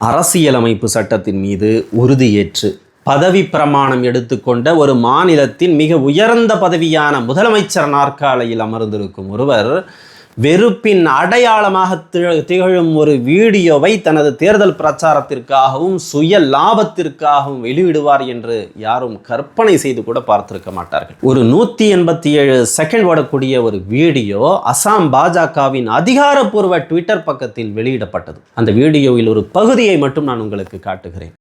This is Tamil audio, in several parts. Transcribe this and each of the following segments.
அரசியலமைப்பு சட்டத்தின் மீது உறுதியேற்று பதவி பிரமாணம் எடுத்துக்கொண்ட ஒரு மாநிலத்தின் மிக உயர்ந்த பதவியான முதலமைச்சர் நாற்காலியில் அமர்ந்திருக்கும் ஒருவர் வெறுப்பின் அடையாளமாக திகழும் ஒரு வீடியோவை தனது தேர்தல் பிரச்சாரத்திற்காகவும் சுய லாபத்திற்காகவும் வெளியிடுவார் என்று யாரும் கற்பனை செய்து கூட பார்த்திருக்க மாட்டார்கள். ஒரு 187 செகண்ட் ஓடக்கூடிய ஒரு வீடியோ அசாம் பாஜகவின் அதிகாரப்பூர்வ ட்விட்டர் பக்கத்தில் வெளியிடப்பட்டது. அந்த வீடியோவில் ஒரு பகுதியை மட்டும் நான் உங்களுக்கு காட்டுகிறேன்.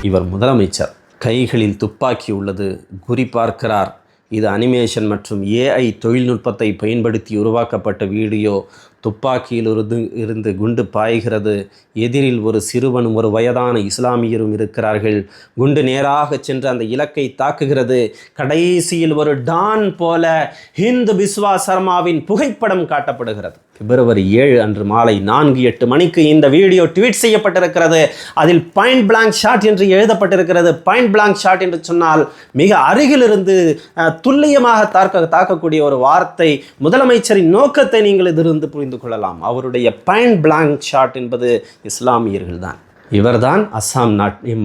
இவர் முதலமைச்சர், கைகளில் துப்பாக்கி உள்ளது, குறி பார்க்கிறார். இது அனிமேஷன் மற்றும் AI தொழில்நுட்பத்தை பயன்படுத்தி உருவாக்கப்பட்ட வீடியோ. துப்பாக்கியில் இருந்து குண்டு பாய்கிறது. எதிரில் ஒரு சிறுவனும் ஒரு வயதான இஸ்லாமியரும் இருக்கிறார்கள். குண்டு நேராக சென்று அந்த இலக்கை தாக்குகிறது. கடைசியில் ஒரு டான் போல ஹிந்து பிஸ்வா சர்மாவின் புகைப்படம் காட்டப்படுகிறது. பிப்ரவரி 7 அன்று மாலை 4:08 மணிக்கு இந்த வீடியோ ட்வீட் செய்யப்பட்டிருக்கிறது. அதில் பாயிண்ட் பிளாங்க் ஷாட் என்று எழுதப்பட்டிருக்கிறது. பாயிண்ட் பிளாங்க் ஷாட் என்று சொன்னால் மிக அருகிலிருந்து துல்லியமாக தாக்கக்கூடிய ஒரு வார்த்தை. முதலமைச்சரின் நோக்கத்தை நீங்கள் இதிலிருந்து புரிந்து கொள்ளலாம். அவருடைய பாயிண்ட் பிளாங்க் ஷாட் என்பது இஸ்லாமியர்கள் தான். இவர்தான் அஸ்ஸாம்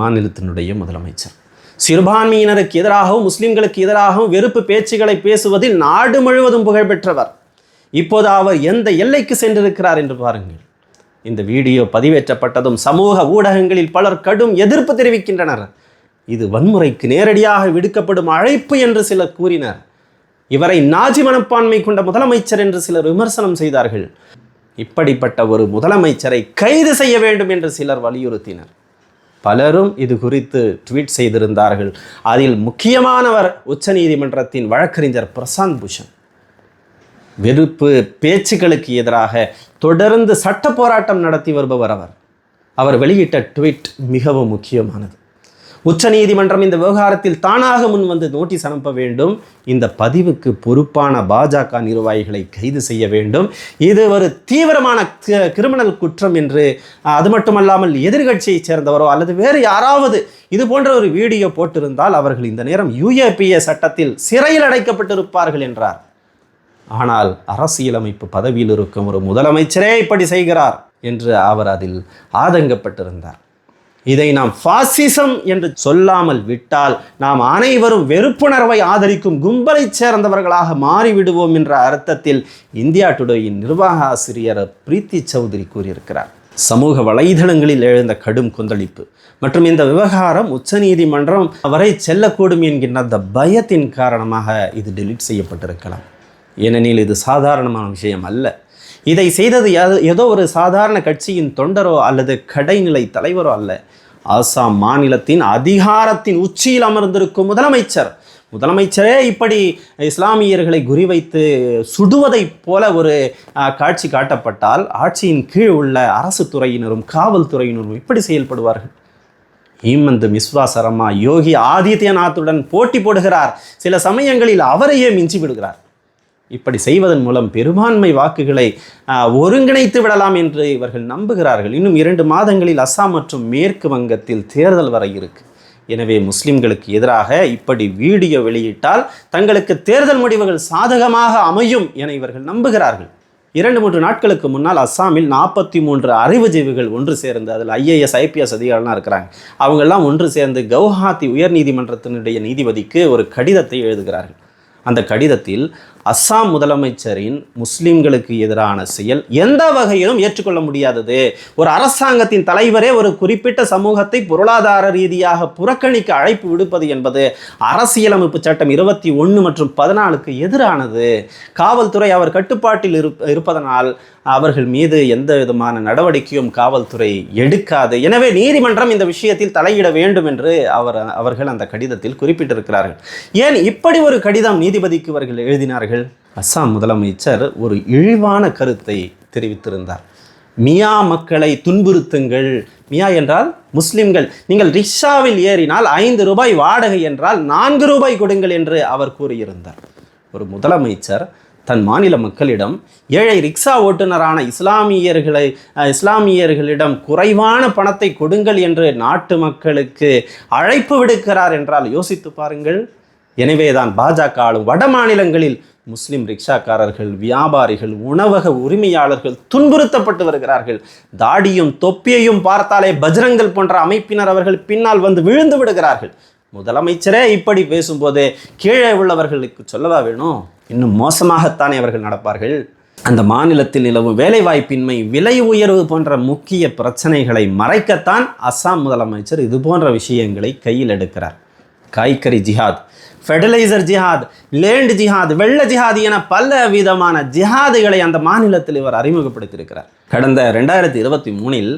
மாநிலத்தினுடைய முதலமைச்சர். சிறுபான்மையினருக்கு எதிராகவும் முஸ்லிம்களுக்கு எதிராகவும் வெறுப்பு பேச்சுகளை பேசுவதில் நாடு முழுவதும் புகழ்பெற்றவர். இப்போது அவர் எந்த எல்லைக்கு சென்றிருக்கிறார் என்று பாருங்கள். இந்த வீடியோ பதிவேற்றப்பட்டதும் சமூக ஊடகங்களில் பலர் கடும் எதிர்ப்பு தெரிவிக்கின்றனர். இது வன்முறைக்கு நேரடியாக விடுக்கப்படும் அழைப்பு என்று சிலர் கூறினர். இவரை நாஜி மனப்பான்மை கொண்ட முதலமைச்சர் என்று சிலர் விமர்சனம் செய்தார்கள். இப்படிப்பட்ட ஒரு முதலமைச்சரை கைது செய்ய வேண்டும் என்று சிலர் வலியுறுத்தினர். பலரும் இது குறித்து ட்வீட் செய்திருந்தார்கள். அதில் முக்கியமானவர் உச்சநீதிமன்றத்தின் வழக்கறிஞர் பிரசாந்த் பூஷன். வெறுப்பு பேச்சுக்களுக்கு எதிராக தொடர்ந்து சட்ட போராட்டம் நடத்தி வருபவர் அவர் வெளியிட்ட ட்வீட் மிகவும் முக்கியமானது. உச்சநீதிமன்றம் இந்த விவகாரத்தில் தானாக முன் வந்து நோட்டீஸ் அனுப்ப வேண்டும். இந்த பதிவுக்கு பொறுப்பான பாஜக நிர்வாகிகளை கைது செய்ய வேண்டும். இது ஒரு தீவிரமான கிரிமினல் குற்றம் என்று, அது மட்டுமல்லாமல் எதிர்கட்சியைச் சேர்ந்தவரோ அல்லது வேறு யாராவது இது போன்ற ஒரு வீடியோ போட்டிருந்தால் அவர்கள் இந்த நேரம் UAPA சட்டத்தில் சிறையில் அடைக்கப்பட்டிருப்பார்கள் என்றார். ஆனால் அரசியலமைப்பு பதவியில் இருக்கும் ஒரு முதலமைச்சரே இப்படி செய்கிறார் என்று அவர் அதில் ஆதங்கப்பட்டிருந்தார். இதை நாம் பாசிசம் என்று சொல்லாமல் விட்டால் நாம் அனைவரும் வெறுப்புணர்வை ஆதரிக்கும் கும்பலை சேர்ந்தவர்களாக மாறிவிடுவோம் என்ற அர்த்தத்தில் இந்தியா டுடேயின் நிர்வாக ஆசிரியர் பிரீத்தி சௌத்ரி கூறியிருக்கிறார். சமூக வலைதளங்களில் எழுந்த கடும் கொந்தளிப்பு மற்றும் இந்த விவகாரம் உச்சநீதிமன்றம் வரை செல்லக்கூடும் என்கின்ற அந்த பயத்தின் காரணமாக இது டெலீட் செய்யப்பட்டிருக்கலாம். ஏனெனில் இது சாதாரணமான விஷயம் அல்ல. இதை செய்தது ஏதோ ஒரு சாதாரண கட்சியின் தொண்டரோ அல்லது கடைநிலை தலைவரோ அல்ல. அஸ்ஸாம் மாநிலத்தின் அதிகாரத்தின் உச்சியில் அமர்ந்திருக்கும் முதலமைச்சரே இப்படி இஸ்லாமியர்களை குறிவைத்து சுடுவதைப் போல ஒரு காட்சி காட்டப்பட்டால் ஆட்சியின் கீழ் உள்ள அரசு துறையினரும் காவல்துறையினரும் இப்படி செயல்படுவார்கள். ஹிமந்த் பிஸ்வா சர்மா யோகி ஆதித்யநாத்துடன் போட்டி போடுகிறார். சில சமயங்களில் அவரையே மிஞ்சி விடுகிறார். இப்படி செய்வதன் மூலம் பெரும்பான்மை வாக்குகளை ஒருங்கிணைத்து விடலாம் என்று இவர்கள் நம்புகிறார்கள். இன்னும் 2 மாதங்களில் அஸ்ஸாம் மற்றும் மேற்கு வங்கத்தில் தேர்தல் வர இருக்கு. எனவே முஸ்லிம்களுக்கு எதிராக இப்படி வீடியோ வெளியிட்டால் தங்களுக்கு தேர்தல் முடிவுகள் சாதகமாக அமையும் என இவர்கள் நம்புகிறார்கள். 2-3 நாட்களுக்கு முன்னால் அஸ்ஸாமில் 43 அறிவுஜீவிகள் ஒன்று சேர்ந்து, அதில் IAS IPS அதிகாரிலாம் இருக்கிறாங்க, அவங்கெல்லாம் ஒன்று சேர்ந்து கவுஹாத்தி உயர்நீதிமன்றத்தினுடைய நீதிபதிக்கு ஒரு கடிதத்தை எழுதுகிறார்கள். அந்த கடிதத்தில் அஸ்ஸாம் முதலமைச்சரின் முஸ்லிம்களுக்கு எதிரான செயல் எந்த வகையிலும் ஏற்றுக்கொள்ள முடியாதது. ஒரு அரசாங்கத்தின் தலைவரே ஒரு குறிப்பிட்ட சமூகத்தை பொருளாதார ரீதியாக புறக்கணிக்க அழைப்பு விடுப்பது என்பது அரசியலமைப்பு சட்டம் 21 மற்றும் 14க்கு எதிரானது. காவல்துறை அவர் கட்டுப்பாட்டில் இருப்பதனால் அவர்கள் மீது எந்த விதமான நடவடிக்கையும் காவல்துறை எடுக்காது. எனவே நீதிமன்றம் இந்த விஷயத்தில் தலையிட வேண்டும் என்று அவர்கள் அந்த கடிதத்தில் குறிப்பிட்டிருக்கிறார்கள். ஏன் இப்படி ஒரு கடிதம் நீதிபதிக்கு அவர்கள் எழுதினார்கள்? அஸ்ஸாம் முதலமைச்சர் ஒரு இழிவான கருத்தை தெரிவித்திருந்தார். மியா மக்களை துன்புறுத்துங்கள். மியா என்றால் முஸ்லிம்கள். நீங்கள் ரிக்ஷாவில் ஏறினால் 5 ரூபாய் வாடகை என்றால் 4 ரூபாய் கொடுங்கள் என்று அவர் கூறியிருந்தார். ஒரு முதலமைச்சர் தன் மாநில மக்களிடம் ஏழை ரிக்ஷா ஓட்டுநரான இஸ்லாமியர்களிடம் குறைவான பணத்தை கொடுங்கள் என்று நாட்டு மக்களுக்கு அழைப்பு விடுக்கிறார் என்றால் யோசித்து பாருங்கள். எனவேதான் பாஜக ஆளும் வட மாநிலங்களில் முஸ்லிம் ரிக்ஷாக்காரர்கள், வியாபாரிகள், உணவக உரிமையாளர்கள் துன்புறுத்தப்பட்டு வருகிறார்கள். தாடியும் தொப்பியையும் பார்த்தாலே பஜ்ரங்கல் போன்ற அமைப்பினர் அவர்கள் பின்னால் வந்து விழுந்து விடுகிறார்கள். முதலமைச்சரே இப்படி பேசும்போதே கீழே உள்ளவர்களுக்கு சொல்லவா வேணும்? இன்னும் மோசமாகத்தானே அவர்கள் நடப்பார்கள். அந்த மாநிலத்தில் நிலவும் வேலைவாய்ப்பின்மை, விலை உயர்வு போன்ற முக்கிய பிரச்சனைகளை மறைக்கத்தான் அஸ்ஸாம் முதலமைச்சர் இது போன்ற விஷயங்களை கையில் எடுக்கிறார். காய்கறி ஜிஹாத், ஃபெர்டிலைசர் ஜிஹாத், லேண்ட் ஜிஹாத், வெள்ள ஜிஹாத் என பல விதமான ஜிஹாதுகளை அந்த மாநிலத்தில் இவர் அறிமுகப்படுத்தியிருக்கிறார். கடந்த 2023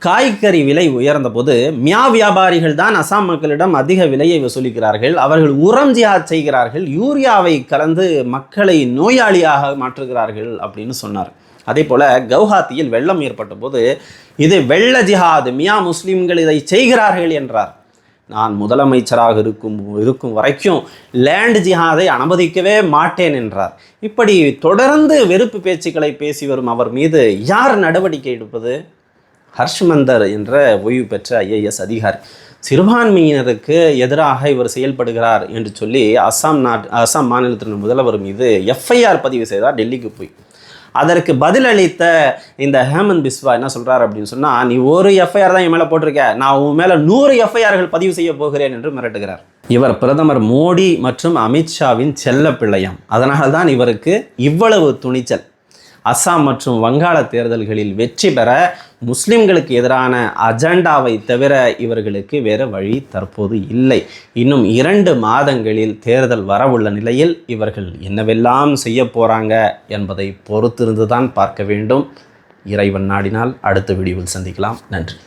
காய்கறி விலை உயர்ந்த போது மியா வியாபாரிகள் தான் அசாம் மக்களிடம் அதிக விலையை வசூலிக்கிறார்கள். அவர்கள் உரம் ஜிஹாத் செய்கிறார்கள், யூரியாவை கலந்து மக்களை நோயாளியாக மாற்றுகிறார்கள் அப்படின்னு சொன்னார். அதே போல் கவுஹாத்தியில் வெள்ளம் ஏற்பட்ட போது இது வெள்ள ஜிஹாத், மியா முஸ்லிம்கள் இதை செய்கிறார்கள் என்றார். நான் முதலமைச்சராக இருக்கும் வரைக்கும் லேண்ட் ஜிஹாதை அனுமதிக்கவே மாட்டேன் என்றார். இப்படி தொடர்ந்து வெறுப்பு பேச்சுக்களை பேசி வரும் அவர் மீது யார் நடவடிக்கை எடுப்பது? ஹர்ஷ்மந்தர் என்ற ஓய்வு பெற்ற IAS அதிகாரி சிறுபான்மையினருக்கு எதிராக இவர் செயல்படுகிறார் என்று சொல்லி அஸ்ஸாம் மாநிலத்தின் முதல்வர் மீது FIR பதிவு செய்தார் டெல்லிக்கு போய். அதற்கு பதிலளித்த இந்த ஹேமந்த் பிஸ்வா என்ன சொல்கிறார் அப்படின்னு சொன்னால், நீ ஒரு FIR தான் என் மேலே போட்டிருக்க, நான் உன் மேலே 100 FIRகள் பதிவு செய்ய போகிறேன் என்று மிரட்டுகிறார். இவர் பிரதமர் மோடி மற்றும் அமித்ஷாவின் செல்ல பிள்ளையாம். அதனால தான் இவருக்கு இவ்வளவு துணிச்சல். அஸ்ஸாம் மற்றும் வங்காள தேர்தல்களில் வெற்றி பெற முஸ்லிம்களுக்கு எதிரான அஜெண்டாவை தவிர இவர்களுக்கு வேறு வழி தற்போது இல்லை. இன்னும் 2 மாதங்களில் தேர்தல் வரவுள்ள நிலையில் இவர்கள் என்னவெல்லாம் செய்ய போகிறாங்க என்பதை பொறுத்திருந்து தான் பார்க்க வேண்டும். இறைவன் நாடினால் அடுத்த வீடியோவில் சந்திக்கலாம். நன்றி.